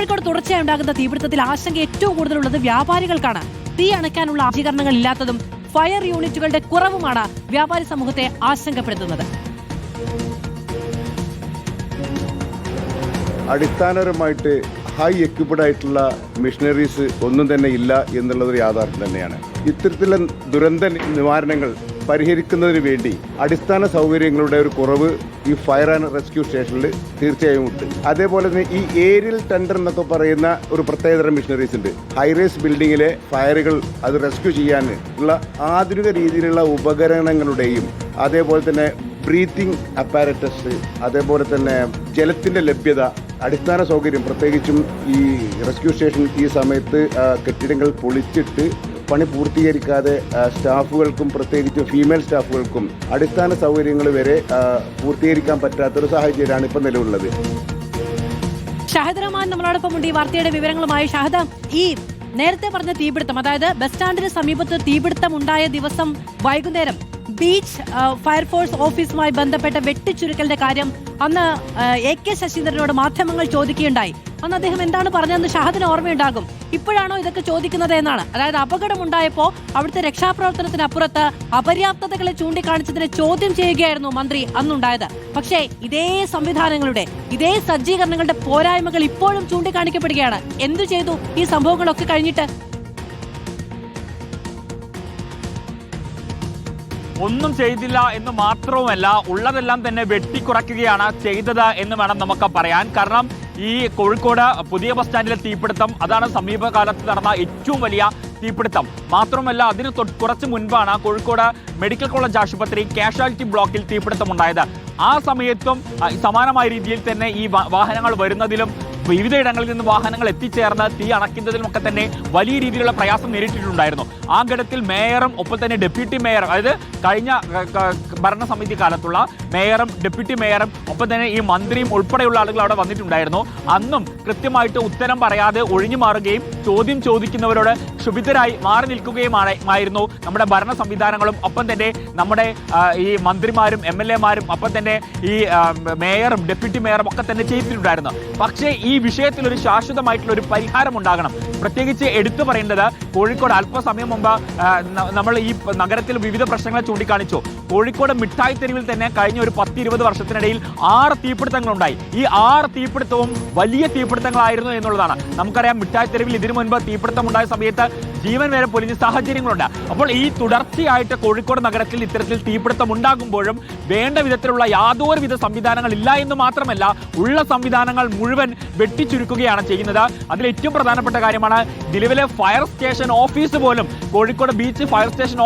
കോഴിക്കോട് തുടർച്ചയായി ഉണ്ടാകുന്ന തീപിടുത്തത്തിൽ ആശങ്ക ഏറ്റവും കൂടുതലുള്ളത് വ്യാപാരികൾക്കാണ്. തീ അണയ്ക്കാനുള്ള ആശീകരണങ്ങൾ ഇല്ലാത്തതും ഫയർ യൂണിറ്റുകളുടെ കുറവുമാണ് വ്യാപാരി സമൂഹത്തെ ആശങ്കപ്പെടുത്തുന്നത്. അടിസ്ഥാനപരമായിട്ട് ഹൈ എക്യുപ്ഡ് ആയിട്ടുള്ള മെഷീനറീസ് ഒന്നും തന്നെ ഇല്ല എന്നുള്ളത് യാഥാർത്ഥ്യം തന്നെയാണ്. ഇത്തരത്തിലുള്ള ദുരന്ത നിവാരണങ്ങൾ പരിഹരിക്കുന്നതിന് വേണ്ടി അടിസ്ഥാന സൗകര്യങ്ങളുടെ ഒരു കുറവ് ഈ ഫയർ ആൻഡ് റെസ്ക്യൂ സ്റ്റേഷനിൽ തീർച്ചയായും ഉണ്ട്. അതേപോലെ തന്നെ ഈ ഏരിയൽ ടെൻഡർ എന്നൊക്കെ പറയുന്ന ഒരു പ്രത്യേകതരം മെഷീനറീസ് ഉണ്ട്. ഹൈറേസ് ബിൽഡിങ്ങിലെ ഫയറുകൾ അത് റെസ്ക്യൂ ചെയ്യാൻ ഉള്ള ആധുനിക രീതിയിലുള്ള ഉപകരണങ്ങളുടെയും അതേപോലെ തന്നെ ബ്രീത്തിങ് അപ്പാരറ്റസ്, അതേപോലെ തന്നെ ജലത്തിൻ്റെ ലഭ്യത, അടിസ്ഥാന സൗകര്യം, പ്രത്യേകിച്ചും ഈ റെസ്ക്യൂ സ്റ്റേഷൻ ഈ സമയത്ത് കെട്ടിടങ്ങൾ പൊളിച്ചിട്ട് പണി പൂർത്തീകരിക്കാതെ സ്റ്റാഫുകൾക്കും പ്രത്യേകിച്ചും ഫീമെയിൽ സ്റ്റാഫുകൾക്കും അടിസ്ഥാന സൗകര്യങ്ങൾ വരെ പൂർത്തീകരിക്കാൻ പറ്റാത്തൊരു സാഹചര്യമാണ് ഇപ്പം നിലവിലുള്ളത്. ഷാഹിദ് റഹ്മാൻ നമ്മളോടൊപ്പം ഉണ്ട് ഈ വാർത്തയുടെ വിവരങ്ങളുമായി. ഷാഹിദ്, ഈ നേരത്തെ പറഞ്ഞ തീപിടുത്തം, അതായത് ബസ് സ്റ്റാൻഡിന് സമീപത്ത് തീപിടുത്തം ഉണ്ടായ ദിവസം വൈകുന്നേരം ബീച്ച് ഫയർഫോഴ്സ് ഓഫീസുമായി ബന്ധപ്പെട്ട വെട്ടിച്ചുരുക്കലിന്റെ കാര്യം അന്ന് AK ശശീന്ദ്രനോട് മാധ്യമങ്ങൾ ചോദിക്കുകയുണ്ടായി. അന്ന് അദ്ദേഹം എന്താണ് പറഞ്ഞതെന്ന് ഷാഹിദിന് ഓർമ്മയുണ്ടാകും. ഇപ്പോഴാണോ ഇതൊക്കെ ചോദിക്കുന്നത് എന്നാണ്. അതായത് അപകടമുണ്ടായപ്പോൾ അവിടുത്തെ രക്ഷാപ്രവർത്തനത്തിനപ്പുറത്ത് അപര്യാപ്തതകളെ ചൂണ്ടിക്കാണിച്ചതിനെ ചോദ്യം ചെയ്യുകയായിരുന്നു മന്ത്രി അന്നുണ്ടായത്. പക്ഷേ ഇതേ സംവിധാനങ്ങളുടെ, ഇതേ സജ്ജീകരണങ്ങളുടെ പോരായ്മകൾ ഇപ്പോഴും ചൂണ്ടിക്കാണിക്കപ്പെടുകയാണ്. എന്തു ചെയ്തു ഈ സംഭവങ്ങളൊക്കെ കഴിഞ്ഞിട്ട്? ഒന്നും ചെയ്തില്ല എന്ന് മാത്രവുമല്ല, ഉള്ളതെല്ലാം തന്നെ വെട്ടിക്കുറയ്ക്കുകയാണ് ചെയ്തത് എന്ന് വേണം നമുക്ക് പറയാൻ. കാരണം ഈ കോഴിക്കോട് പുതിയ ബസ് സ്റ്റാൻഡിലെ തീപിടുത്തം അതാണ് സമീപകാലത്ത് നടന്ന ഏറ്റവും വലിയ തീപിടുത്തം. മാത്രമല്ല, അതിന് കുറച്ച് മുൻപാണ് കോഴിക്കോട് മെഡിക്കൽ കോളേജ് ആശുപത്രി കാഷ്വാലിറ്റി ബ്ലോക്കിൽ തീപിടുത്തം ഉണ്ടായത്. ആ സമയത്തും സമാനമായ രീതിയിൽ തന്നെ ഈ വാഹനങ്ങൾ വരുന്നതിലും വിവിധയിടങ്ങളിൽ നിന്ന് വാഹനങ്ങൾ എത്തിച്ചേർന്ന് തീ അണയ്ക്കുന്നതിലുമൊക്കെ തന്നെ വലിയ രീതിയിലുള്ള പ്രയാസം നേരിട്ടിട്ടുണ്ടായിരുന്നു. ആ ഘട്ടത്തിൽ മേയറും ഒപ്പം തന്നെ ഡെപ്യൂട്ടി മേയർ, അതായത് കഴിഞ്ഞ ഭരണസമിതി കാലത്തുള്ള മേയറും ഡെപ്യൂട്ടി മേയറും ഒപ്പം തന്നെ ഈ മന്ത്രിയും ഉൾപ്പെടെയുള്ള ആളുകൾ അവിടെ വന്നിട്ടുണ്ടായിരുന്നു. അന്നും കൃത്യമായിട്ട് ഉത്തരം പറയാതെ ഒഴിഞ്ഞു മാറുകയും ചോദ്യം ചോദിക്കുന്നവരോട് ക്ഷുഭിതരായി മാറി നിൽക്കുകയുമായിരുന്നു നമ്മുടെ ഭരണ സംവിധാനങ്ങളും ഒപ്പം തന്നെ നമ്മുടെ ഈ മന്ത്രിമാരും MLA മാരും ഒപ്പം തന്നെ ഈ മേയറും ഡെപ്യൂട്ടി മേയറും ഒക്കെ തന്നെ ചെയ്തിട്ടുണ്ടായിരുന്നു. പക്ഷേ ഈ വിഷയത്തിൽ ഒരു ശാശ്വതമായിട്ടുള്ള ഒരു പരിഹാരം ഉണ്ടാകണം. പ്രത്യേകിച്ച് എടുത്തു പറയേണ്ടത്, കോഴിക്കോട് അല്പസമയം മുമ്പ് നമ്മൾ ഈ നഗരത്തിൽ വിവിധ പ്രശ്നങ്ങളെ ചൂണ്ടിക്കാണിച്ചു. കോഴിക്കോട് മിഠായി തെരുവിൽ തന്നെ കഴിഞ്ഞ ഒരു 10-20 വർഷത്തിനിടയിൽ 6 തീപിടുത്തങ്ങളുണ്ടായി. ഈ 6 തീപിടുത്തവും വലിയ തീപിടുത്തങ്ങളായിരുന്നു എന്നുള്ളതാണ്. നമുക്കറിയാം, മിഠായി തെരുവിൽ ഇതിനു മുൻപ് തീപിടുത്തം ഉണ്ടായ സമയത്ത് ജീവൻ വരെ പൊലിഞ്ഞ സാഹചര്യങ്ങളുണ്ട്. അപ്പോൾ ഈ തുടർച്ചയായിട്ട് കോഴിക്കോട് നഗരത്തിൽ ഇത്തരത്തിൽ തീപിടുത്തം ഉണ്ടാകുമ്പോഴും വേണ്ട വിധത്തിലുള്ള യാതൊരുവിധ സംവിധാനങ്ങൾ ഇല്ല എന്ന് മാത്രമല്ല, ഉള്ള സംവിധാനങ്ങൾ മുഴുവൻ വെട്ടിച്ചുരുക്കുകയാണ് ചെയ്യുന്നത്. അതിൽ ഏറ്റവും പ്രധാനപ്പെട്ട കാര്യമാണ് നിലവിലെ ഫയർ സ്റ്റേഷൻ ഓഫീസ് പോലും, Kozhikode beach fire station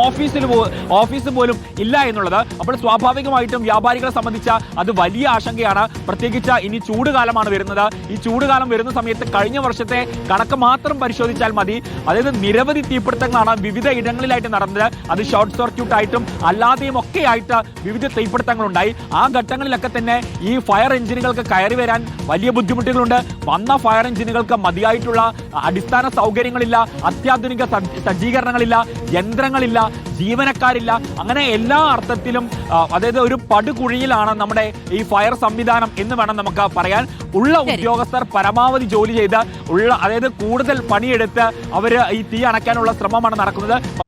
office പോലും ഇല്ല എന്നുള്ളത്. അപ്പോൾ സ്വാഭാവികമായിട്ടും വ്യാപാരികളെ സംബന്ധിച്ച അത് വലിയ ആശങ്കയാണ്. പ്രത്യേകിച്ച് ഇനി ചൂടുകാലമാണ് വരുന്നത്. ഈ ചൂടുകാലം വരുന്ന സമയത്ത് കഴിഞ്ഞ വർഷത്തെ കണക്ക് മാത്രം പരിശോധിച്ചാൽ മതി. അതായത് നിരവധി തീപിടുത്തങ്ങളാണ് വിവിധ ഇടങ്ങളിലായിട്ട് നടന്നത്. അത് ഷോർട്ട് സർക്യൂട്ട് ആയിട്ടും അല്ലാതെയും ഒക്കെ ആയിട്ട് വിവിധ തീപിടുത്തങ്ങളുണ്ടായി. ആ ഘട്ടങ്ങളിലൊക്കെ തന്നെ ഈ ഫയർ എഞ്ചിനുകൾക്ക് കയറി വരാൻ വലിയ ബുദ്ധിമുട്ടുകളുണ്ട്. വന്ന ഫയർ എഞ്ചിനുകൾക്ക് മതിയായിട്ടുള്ള അടിസ്ഥാന സൗകര്യങ്ങളില്ല, അത്യാധുനിക സജ്ജീകരണങ്ങളില്ല, യന്ത്രങ്ങളില്ല, ജീവനക്കാരില്ല. അങ്ങനെ എല്ലാ അർത്ഥത്തിലും അതായത് ഒരു പടുകുഴിയിലാണ് നമ്മുടെ ഈ ഫയർ സംവിധാനം എന്ന് വേണം നമുക്ക് പറയാൻ. ഉള്ള ഉദ്യോഗസ്ഥർ പരമാവധി ജോലി ചെയ്ത് അതായത് കൂടുതൽ പണിയെടുത്ത് അവർ ഈ തീ അണയ്ക്കാനുള്ള ശ്രമമാണ് നടക്കുന്നത്.